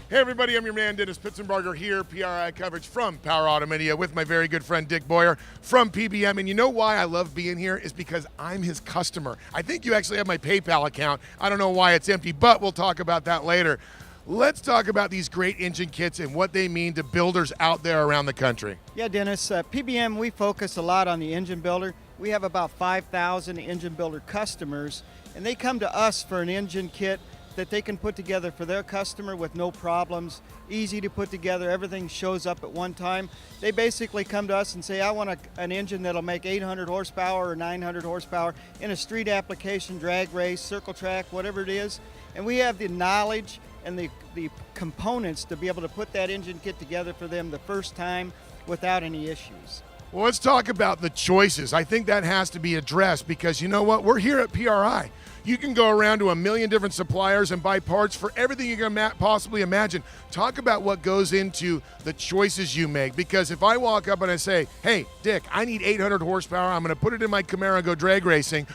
Hey everybody, I'm your man Dennis Pitzenbarger here, PRI coverage from Power Auto Media with my very good friend Dick Boyer from PBM. And you know why I love being here is because I'm his customer. I think you actually have my PayPal account. I don't know why it's empty, but we'll talk about that later. Let's talk about these great engine kits and what they mean to builders out there around the country. Yeah, Dennis, PBM, we focus a lot on the engine builder. We have about 5,000 engine builder customers, and they come to us for an engine kit that they can put together for their customer with no problems, easy to put together, everything shows up at one time. They basically come to us and say, I want an engine that'll make 800 horsepower or 900 horsepower in a street application, drag race, circle track, whatever it is. And we have the knowledge and the components to be able to put that engine kit together for them the first time without any issues. Well, let's talk about the choices. I think that has to be addressed because you know what? We're here at PRI. You can go around to a million different suppliers and buy parts for everything you can possibly imagine. Talk about what goes into the choices you make, because if I walk up and I say, hey, Dick, I need 800 horsepower, I'm going to put it in my Camaro and go drag racing,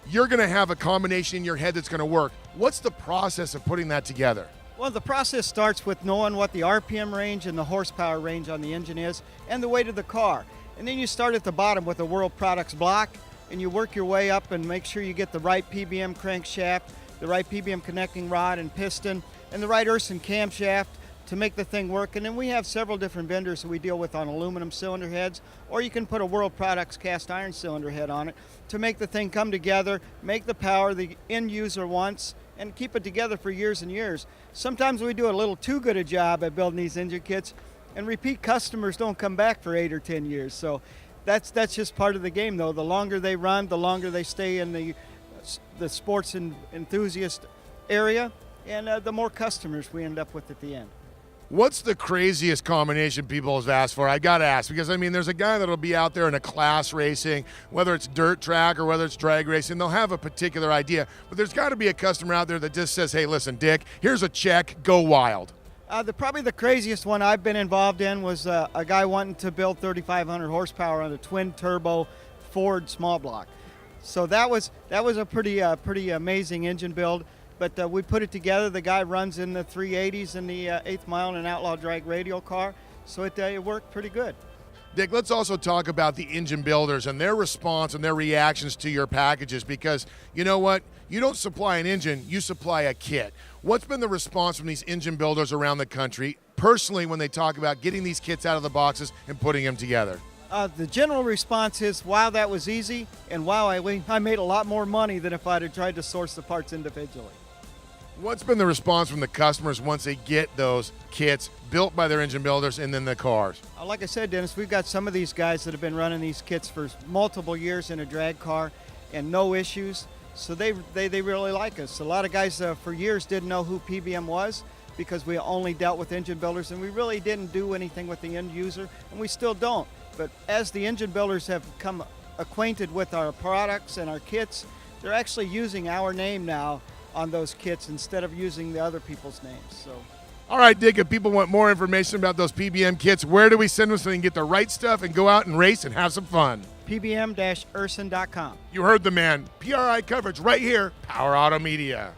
you're going to have a combination in your head that's going to work. What's the process of putting that together? Well, the process starts with knowing what the RPM range and the horsepower range on the engine is and the weight of the car. And then you start at the bottom with a World Products block, and you work your way up and make sure you get the right PBM crankshaft, the right PBM connecting rod and piston, and the right Urson camshaft to make the thing work. And then we have several different vendors that we deal with on aluminum cylinder heads, or you can put a World Products cast iron cylinder head on it to make the thing come together, make the power the end user wants, and keep it together for years and years. Sometimes we do a little too good a job at building these engine kits, and repeat customers don't come back for 8 or 10 years. So that's just part of the game, though. The longer they run, the longer they stay in the sports and enthusiast area, and the more customers we end up with at the end. What's the craziest combination people have asked for? I got to ask, because I mean, there's a guy that'll be out there in a class racing, whether it's dirt track or whether it's drag racing, they'll have a particular idea, but there's got to be a customer out there that just says, hey, listen, Dick, here's a check, go wild. Probably the craziest one I've been involved in was a guy wanting to build 3,500 horsepower on a twin turbo Ford small block. So that was a pretty amazing engine build. But we put it together. The guy runs in the 380s in the 8th mile in an outlaw drag radial car. So it worked pretty good. Dick, let's also talk about the engine builders and their response and their reactions to your packages, because you know what? You don't supply an engine, you supply a kit. What's been the response from these engine builders around the country, personally, when they talk about getting these kits out of the boxes and putting them together? The general response is, wow, that was easy, and wow, I made a lot more money than if I'd have tried to source the parts individually. What's been the response from the customers once they get those kits built by their engine builders and then the cars? Like I said, Dennis, we've got some of these guys that have been running these kits for multiple years in a drag car and no issues, so they really like us. A lot of guys for years didn't know who PBM was because we only dealt with engine builders, and we really didn't do anything with the end user, and we still don't. But as the engine builders have become acquainted with our products and our kits, they're actually using our name now on those kits instead of using the other people's names. So, all right, Dick, if people want more information about those PBM kits, where do we send them so they can get the right stuff and go out and race and have some fun? PBM-Urson.com. You heard the man. PRI coverage right here, Power Auto Media.